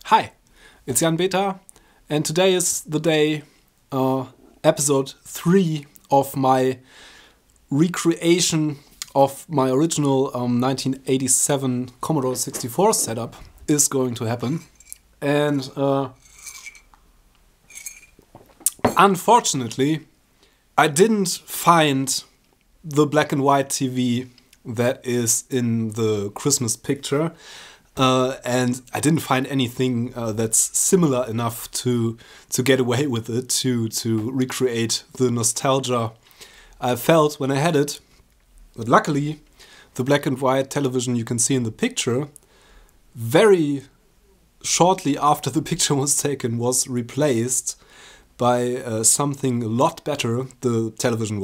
Hi, it's Jan Beta, and today is the day, episode 3 of my recreation of my original 1987 Commodore 64 setup is going to happen. And unfortunately, I didn't find the black and white TV that is in the Christmas picture. And I didn't find anything that's similar enough to get away with it, to recreate the nostalgia I felt when I had it. But luckily, the black and white television you can see in the picture, very shortly after the picture was taken, was replaced by something a lot better. The television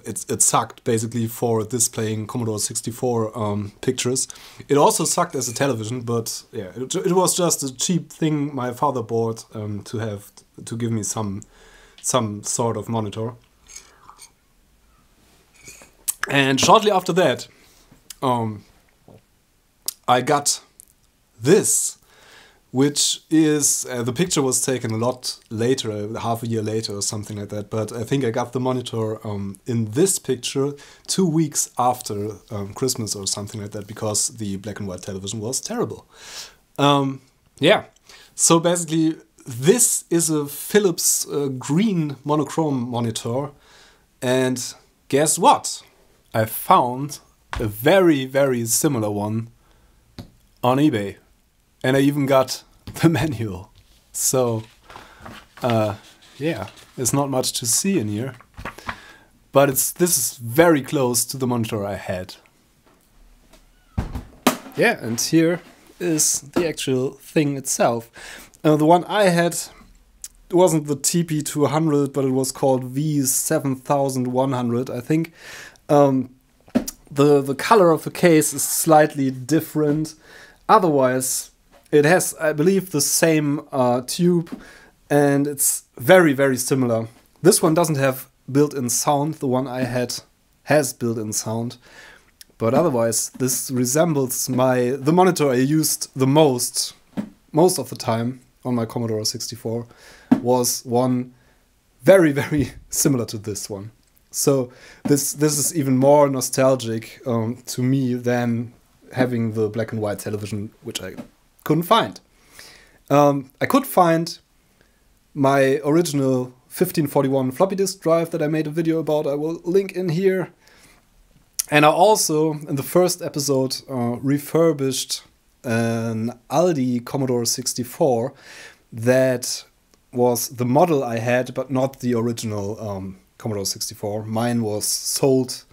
it sucked basically for displaying Commodore 64 pictures. It also sucked as a television, but yeah, it was just a cheap thing my father bought to give me some sort of monitor. And shortly after that, I got this, which is, the picture was taken a lot later, half a year later or something like that, but I think I got the monitor in this picture 2 weeks after Christmas or something like that, because the black and white television was terrible. Yeah, so basically this is a Philips green monochrome monitor, and guess what? I found a very, very similar one on eBay. And I even got the manual. So, yeah, there's not much to see in here. But this is very close to the monitor I had. Yeah, and here is the actual thing itself. The one I had wasn't the TP200, but it was called V7100, I think. The color of the case is slightly different. Otherwise, it has, I believe, the same tube, and it's very, very similar. This one doesn't have built-in sound. The one I had has built-in sound. But otherwise, this resembles the monitor I used the most of the time on my Commodore 64 was one very, very similar to this one. So this is even more nostalgic to me than having the black and white television, which I couldn't find. I could find my original 1541 floppy disk drive that I made a video about. I will link in here. And I also, in the first episode, refurbished an Aldi Commodore 64 that was the model I had, but not the original Commodore 64. Mine was sold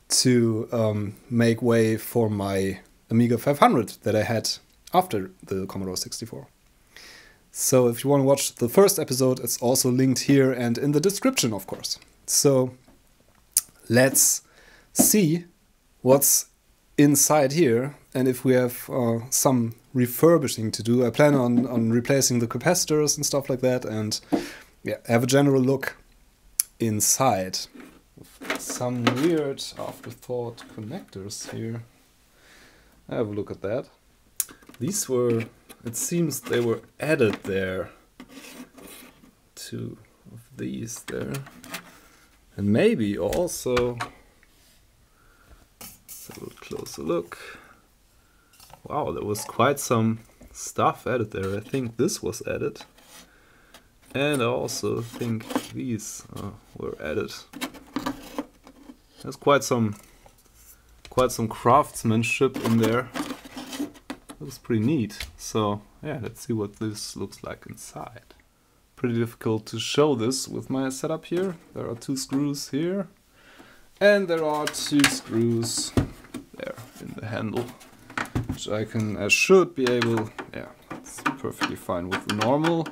to make way for my Amiga 500 that I had after the Commodore 64. So if you want to watch the first episode, it's also linked here and in the description, of course. So let's see what's inside here, and if we have some refurbishing to do. I plan on replacing the capacitors and stuff like that, and yeah, have a general look inside. Some weird afterthought connectors here. Have a look at that. These were, it seems they were added there. 2 of these there. And maybe also, let's have a closer look. Wow, there was quite some stuff added there. I think this was added. And I also think these were added. There's quite some craftsmanship in there. That was pretty neat. So yeah, let's see what this looks like inside. Pretty difficult to show this with my setup here. There are 2 screws here, and there are 2 screws there in the handle, which I should be able. Yeah, it's perfectly fine with the normal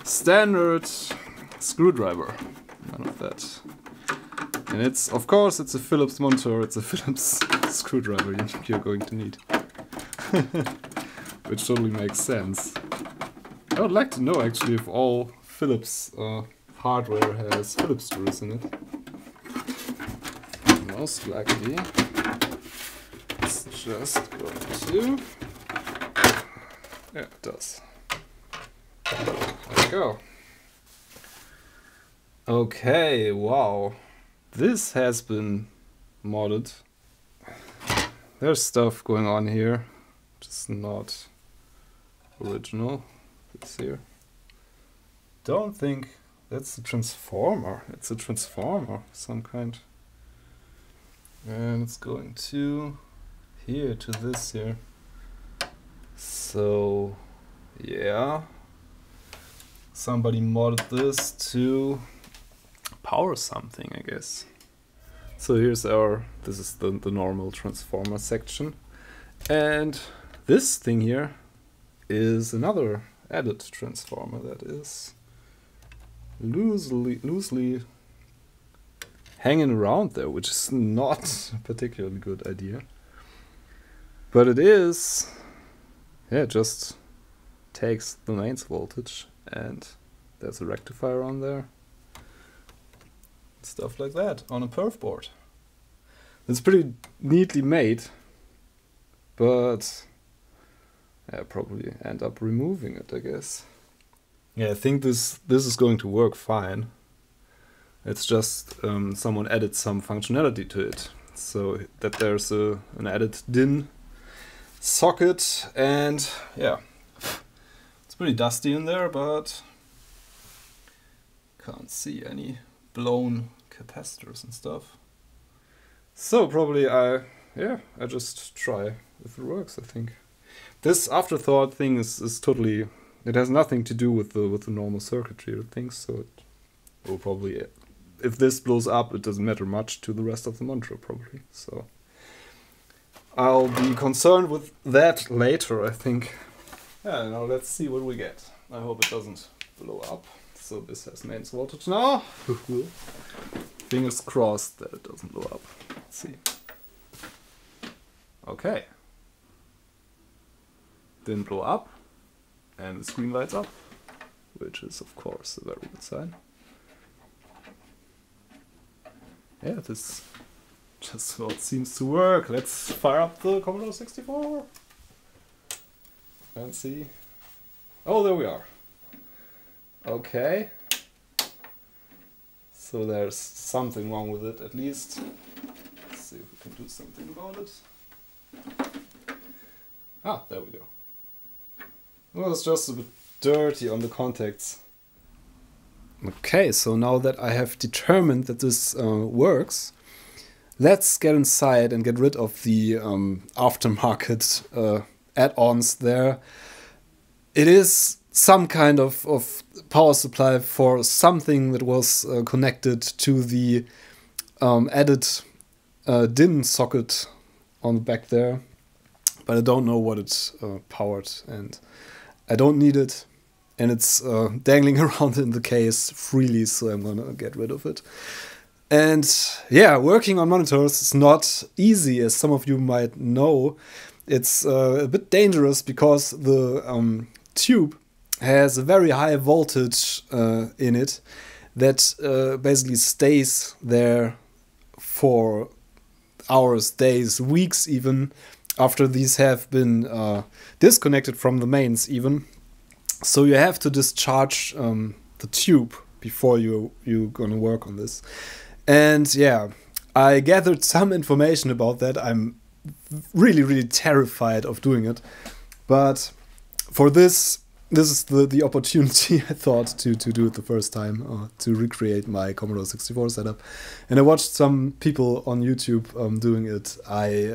standard screwdriver. None of that. And it's, of course, it's a Philips monitor, it's a Philips screwdriver you're going to need. Which totally makes sense. I would like to know actually if all Philips hardware has Philips screws in it. Most likely. It's just going to Yeah, it does. There we go. Okay, wow. This has been modded. There's stuff going on here, just not original. This here. Don't think that's a transformer. It's a transformer of some kind. And it's going to here, to this here. So, yeah. Somebody modded this to power something, I guess. So here's this is the normal transformer section. And this thing here is another added transformer that is loosely hanging around there, which is not a particularly good idea. But it is, yeah, it just takes the mains voltage and there's a rectifier on there. Stuff like that on a perf board. It's pretty neatly made, but I probably end up removing it, I guess. Yeah, I think this is going to work fine. It's just someone added some functionality to it, so that there's an added DIN socket, and yeah, it's pretty dusty in there, but can't see any blown capacitors and stuff. So probably I just try if it works. I think this afterthought thing is totally, it has nothing to do with the normal circuitry or things, so it will probably, if this blows up, it doesn't matter much to the rest of the monitor probably. So I'll be concerned with that later, I think. Yeah, now let's see what we get. I hope it doesn't blow up. So this has mains voltage now. Fingers crossed that it doesn't blow up. Let's see. Okay. Didn't blow up. And the screen lights up. Which is of course a very good sign. Yeah, this just about seems to work. Let's fire up the Commodore 64. And see. Oh, there we are. Okay. So there's something wrong with it, at least. Let's see if we can do something about it. Ah, there we go. Well, it's just a bit dirty on the contacts. Okay, so now that I have determined that this works, let's get inside and get rid of the aftermarket add-ons there. It is some kind of power supply for something that was connected to the added DIN socket on the back there, but I don't know what it's powered, and I don't need it, and it's dangling around in the case freely, so I'm gonna get rid of it. And yeah, working on monitors is not easy, as some of you might know. It's a bit dangerous because the tube has a very high voltage in it that basically stays there for hours, days, weeks even, after these have been disconnected from the mains even. So you have to discharge the tube before you're gonna work on this. And yeah, I gathered some information about that. I'm really terrified of doing it, but for this is the opportunity I thought to do it the first time, to recreate my Commodore 64 setup. And I watched some people on YouTube doing it. I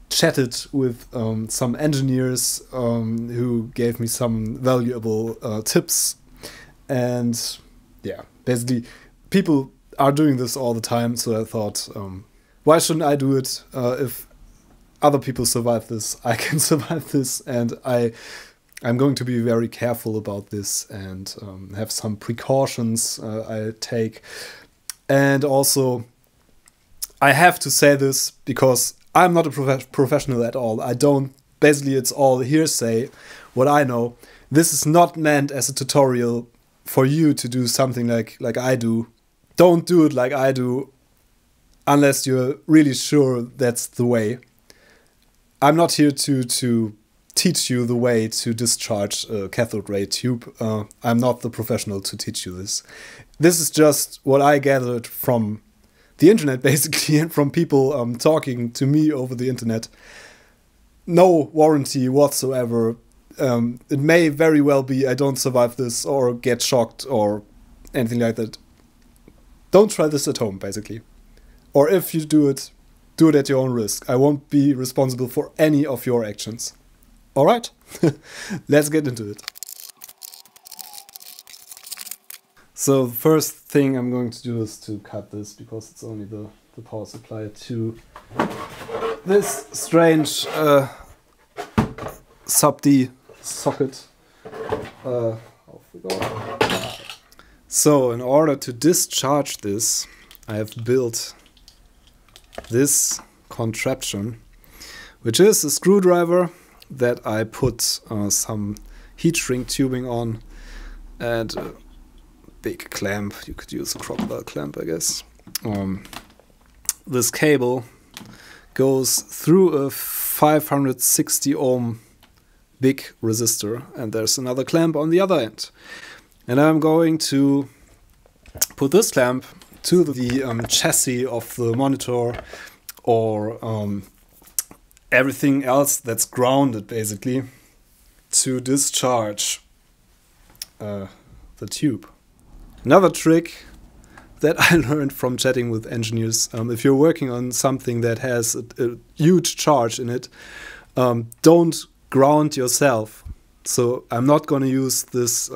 chatted with some engineers who gave me some valuable tips, and yeah, basically people are doing this all the time, so I thought, why shouldn't I do it? If other people survive this, I can survive this, and I'm going to be very careful about this and have some precautions I take. And also, I have to say this because I'm not a professional at all. I don't, basically it's all hearsay, what I know. This is not meant as a tutorial for you to do something like I do. Don't do it like I do unless you're really sure that's the way. I'm not here to teach you the way to discharge a cathode ray tube. I'm not the professional to teach you this. This is just what I gathered from the internet, basically, and from people talking to me over the internet. No warranty whatsoever. It may very well be I don't survive this or get shocked or anything like that. Don't try this at home, basically. Or if you do it at your own risk. I won't be responsible for any of your actions. Alright? Let's get into it. So the first thing I'm going to do is to cut this, because it's only the power supply to this strange sub-D socket. Off we go. So in order to discharge this, I have built this contraption, which is a screwdriver that I put some heat shrink tubing on, and a big clamp. You could use a crocodile clamp, I guess. This cable goes through a 560 ohm big resistor, and there's another clamp on the other end. And I'm going to put this clamp to the chassis of the monitor, or everything else that's grounded, basically, to discharge the tube. Another trick that I learned from chatting with engineers, if you're working on something that has a huge charge in it, don't ground yourself. So I'm not going to use this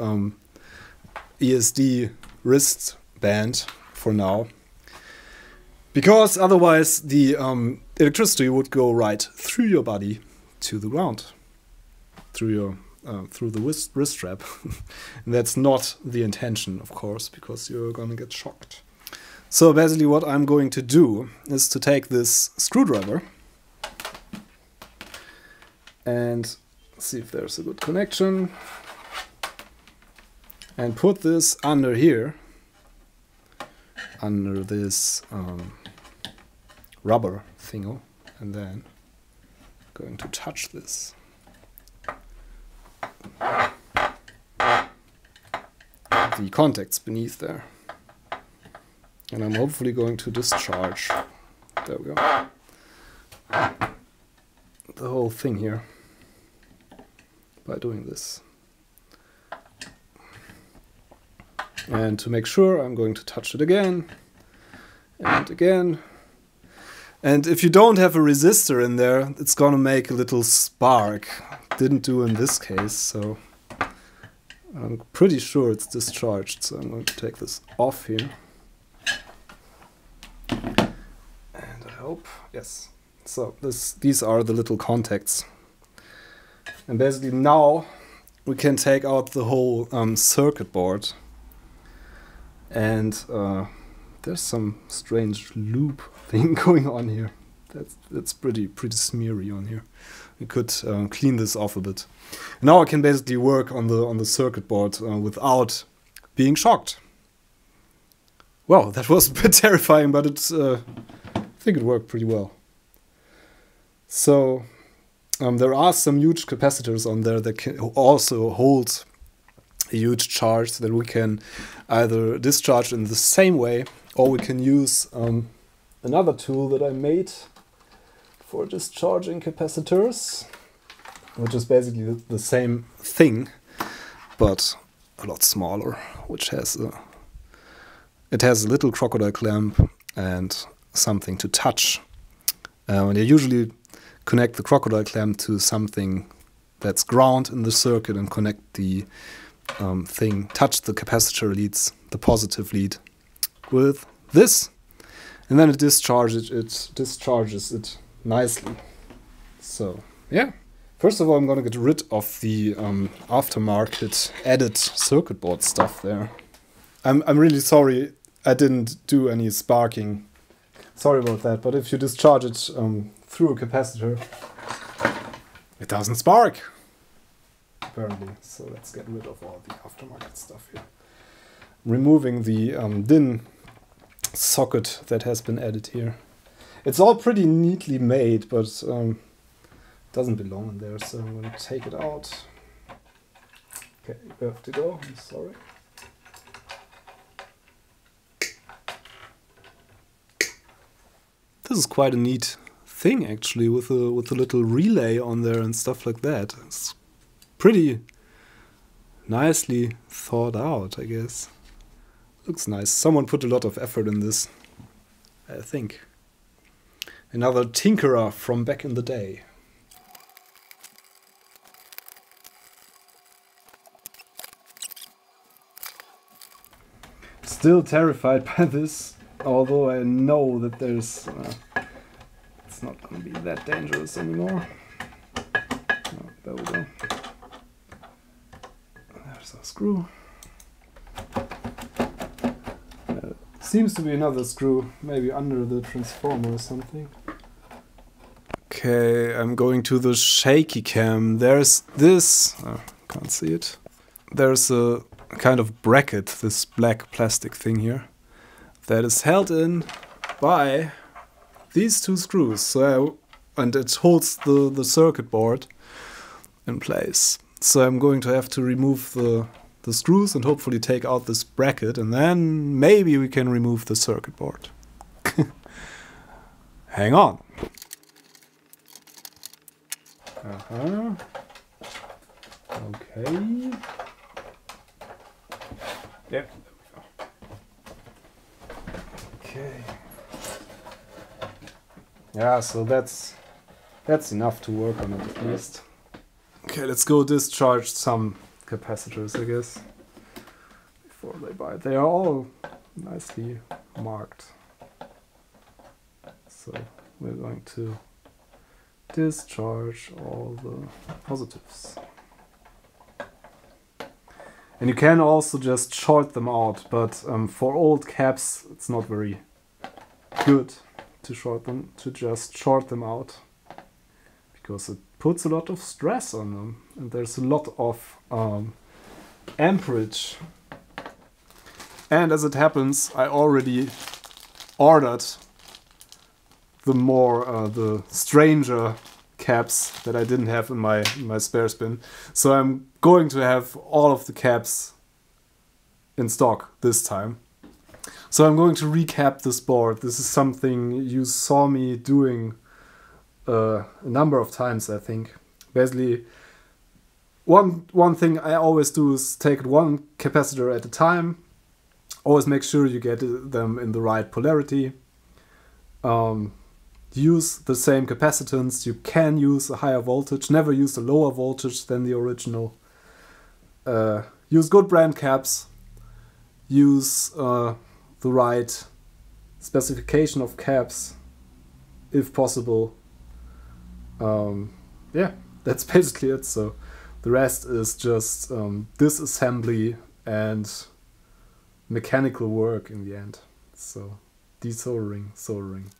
ESD wristband for now, because otherwise the electricity would go right through your body to the ground, through the wrist strap. And that's not the intention, of course, because you're gonna get shocked. So basically what I'm going to do is to take this screwdriver and see if there's a good connection, and put this under here, under this rubber thingo, and then going to touch this. The contacts beneath there. And I'm hopefully going to discharge, there we go, the whole thing here by doing this. And to make sure, I'm going to touch it again and again. And if you don't have a resistor in there, it's gonna make a little spark. Didn't do in this case, so I'm pretty sure it's discharged. So I'm going to take this off here. And I hope, yes. So these are the little contacts. And basically now we can take out the whole circuit board. And there's some strange loop thing going on here. That's pretty smeary on here. We could clean this off a bit. Now I can basically work on the circuit board without being shocked. Well, that was a bit terrifying, but it's I think it worked pretty well. So there are some huge capacitors on there that can also hold a huge charge that we can either discharge in the same way, or we can use another tool that I made for discharging capacitors, which is basically the same thing, but a lot smaller, which has it has a little crocodile clamp and something to touch. And you usually connect the crocodile clamp to something that's ground in the circuit and connect the touch the capacitor leads, the positive lead, with this, and then it discharges it nicely. So yeah, first of all I'm gonna get rid of the aftermarket added circuit board stuff there. I'm really sorry I didn't do any sparking. Sorry about that, but if you discharge it through a capacitor, it doesn't spark, apparently. So let's get rid of all the aftermarket stuff here. Removing the DIN socket that has been added here. It's all pretty neatly made, but doesn't belong in there, so I'm going to take it out. Okay, you have to go, I'm sorry. This is quite a neat thing actually, with a little relay on there and stuff like that. It's pretty nicely thought out, I guess. Looks nice. Someone put a lot of effort in this, I think. Another tinkerer from back in the day. Still terrified by this, although I know that there's it's not going to be that dangerous anymore. Oh, there we go. There's our screw. Seems to be another screw, maybe under the transformer or something. Okay, I'm going to the shaky cam. There's this, oh, can't see it. There's a kind of bracket, this black plastic thing here, that is held in by these two screws. So, and it holds the circuit board in place. So I'm going to have to remove the screws and hopefully take out this bracket, and then maybe we can remove the circuit board. Hang on. Okay. Yeah, there we go. Okay. Yeah, so that's enough to work on it at least. Okay, let's go discharge some capacitors, I guess, before they bite. They are all nicely marked. So we're going to discharge all the positives. And you can also just short them out, but for old caps it's not very good to just short them out, because it puts a lot of stress on them, and there's a lot of amperage. And as it happens, I already ordered the stranger caps that I didn't have in my spare bin. So I'm going to have all of the caps in stock this time. So I'm going to recap this board. This is something you saw me doing a number of times, I think. Basically, one thing I always do is take one capacitor at a time. Always make sure you get them in the right polarity. Use the same capacitance. You can use a higher voltage. Never use a lower voltage than the original. Use good brand caps. Use the right specification of caps, if possible. Yeah, that's basically it. So the rest is just disassembly and mechanical work in the end. So desoldering, soldering.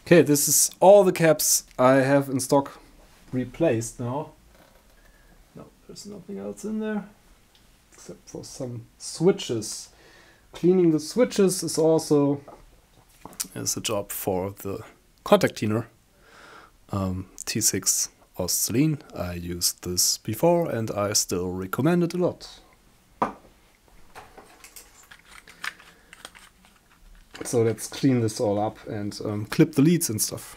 Okay, this is all the caps I have in stock replaced now. No, there's nothing else in there except for some switches. Cleaning the switches is also a job for the contact cleaner. T6 Oscillin. I used this before and I still recommend it a lot. So let's clean this all up and clip the leads and stuff.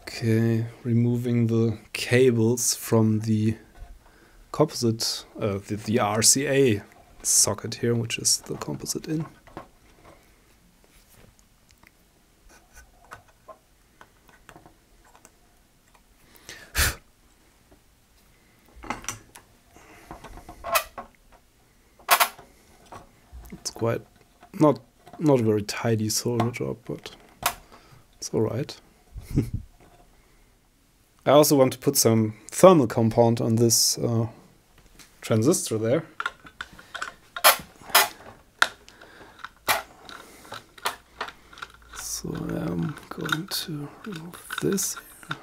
Okay, removing the cables from the composite, the RCA socket here, which is the composite in. It's quite not a very tidy solder job, but it's all right. I also want to put some thermal compound on this transistor there. So I'm going to remove this here.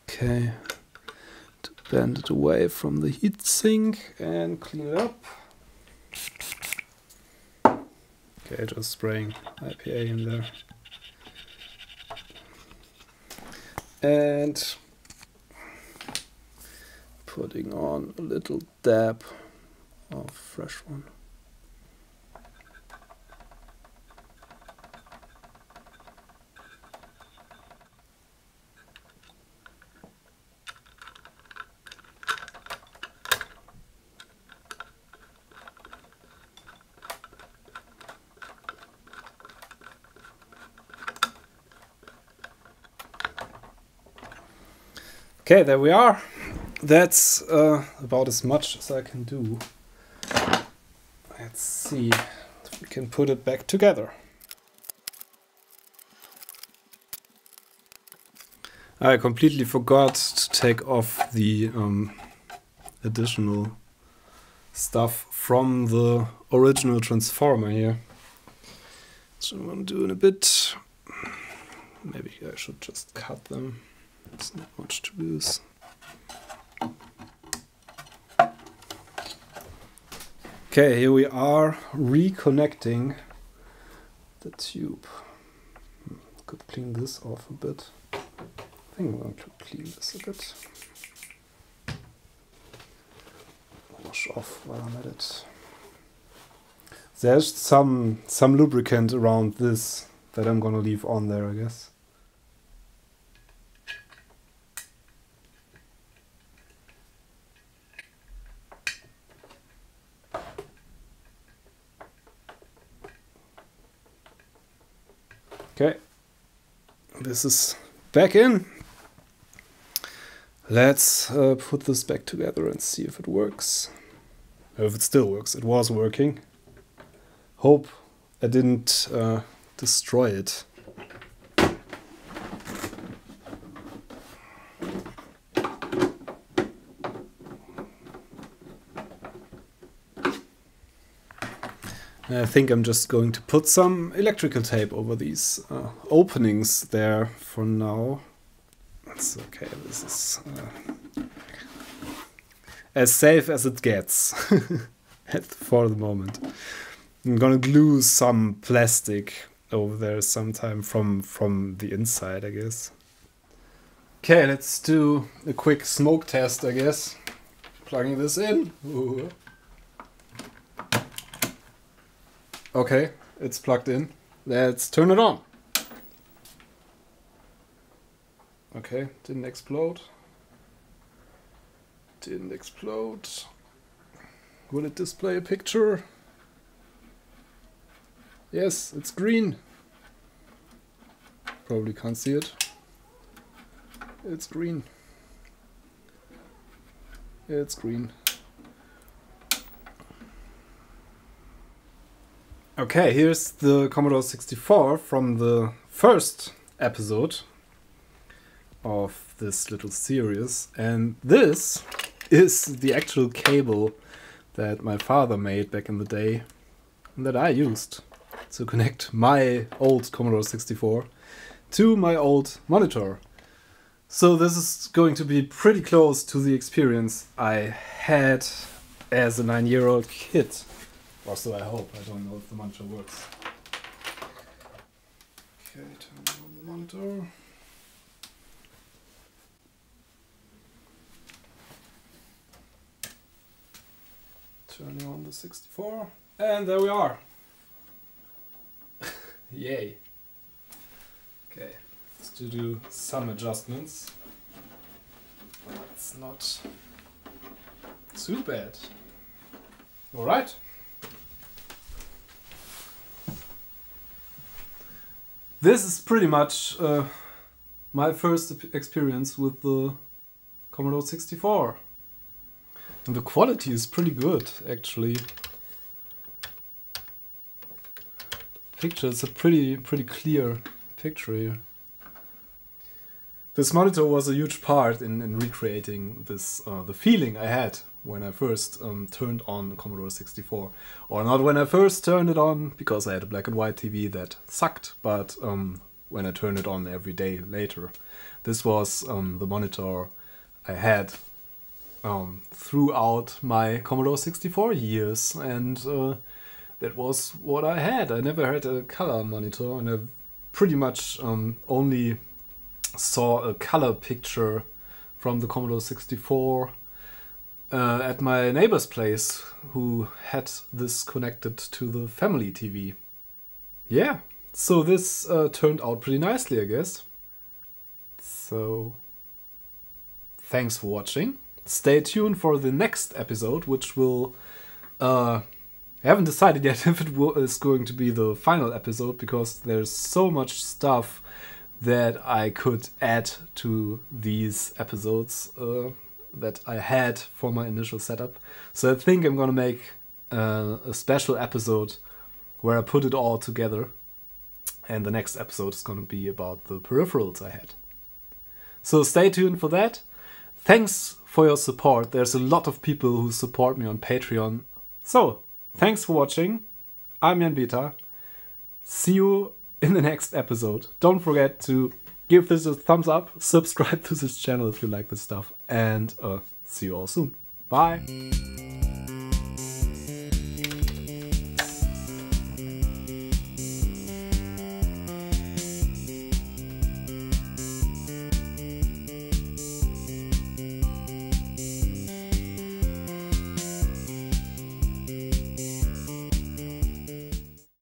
Okay, to bend it away from the heatsink and clean it up. Okay, just spraying IPA in there. And putting on a little dab of fresh one. Okay, there we are. That's about as much as I can do. Let's see if we can put it back together. I completely forgot to take off the additional stuff from the original transformer here. So I'm going to do in a bit. Maybe I should just cut them. It's not much to lose. Okay, here we are reconnecting the tube. Could clean this off a bit. I think I'm going to clean this a bit. Wash off while I'm at it. There's some lubricant around this that I'm going to leave on there, I guess. Okay, this is back in. Let's put this back together and see if it works. Or if it still works. It was working. Hope I didn't destroy it. I think I'm just going to put some electrical tape over these openings there for now. It's okay, this is as safe as it gets for the moment. I'm gonna glue some plastic over there sometime from the inside, I guess. Okay, let's do a quick smoke test, I guess. Plugging this in. Ooh. Okay, it's plugged in. Let's turn it on. Okay, didn't explode. Didn't explode. Will it display a picture? Yes, it's green. Probably can't see it. It's green. It's green. Okay, here's the Commodore 64 from the first episode of this little series, and this is the actual cable that my father made back in the day and that I used. to connect my old Commodore 64 to my old monitor. So this is going to be pretty close to the experience I had as a 9-year-old kid. Or so I hope. I don't know if the monitor works. Okay, turn on the monitor. Turning on the 64. And there we are. Yay. Okay, let's do some adjustments. It's not too bad. Alright. This is pretty much my first experience with the Commodore 64. And the quality is pretty good, actually. Picture, it's a pretty clear picture here. This monitor was a huge part in recreating this the feeling I had when I first turned on the Commodore 64. Or not when I first turned it on, because I had a black and white TV that sucked, but when I turned it on every day later. This was the monitor I had throughout my Commodore 64 years, and that was what I had. I never had a color monitor, and I pretty much only saw a color picture from the Commodore 64 at my neighbor's place, who had this connected to the family TV. Yeah, so this turned out pretty nicely, I guess. So, thanks for watching. Stay tuned for the next episode, which will... I haven't decided yet if it is going to be the final episode, because there's so much stuff that I could add to these episodes that I had for my initial setup. So I think I'm gonna make a special episode where I put it all together, and the next episode is gonna be about the peripherals I had. So stay tuned for that. Thanks for your support. There's a lot of people who support me on Patreon. So, thanks for watching. I'm Jan Beta. See you in the next episode. Don't forget to give this a thumbs up, subscribe to this channel if you like this stuff, and see you all soon. Bye!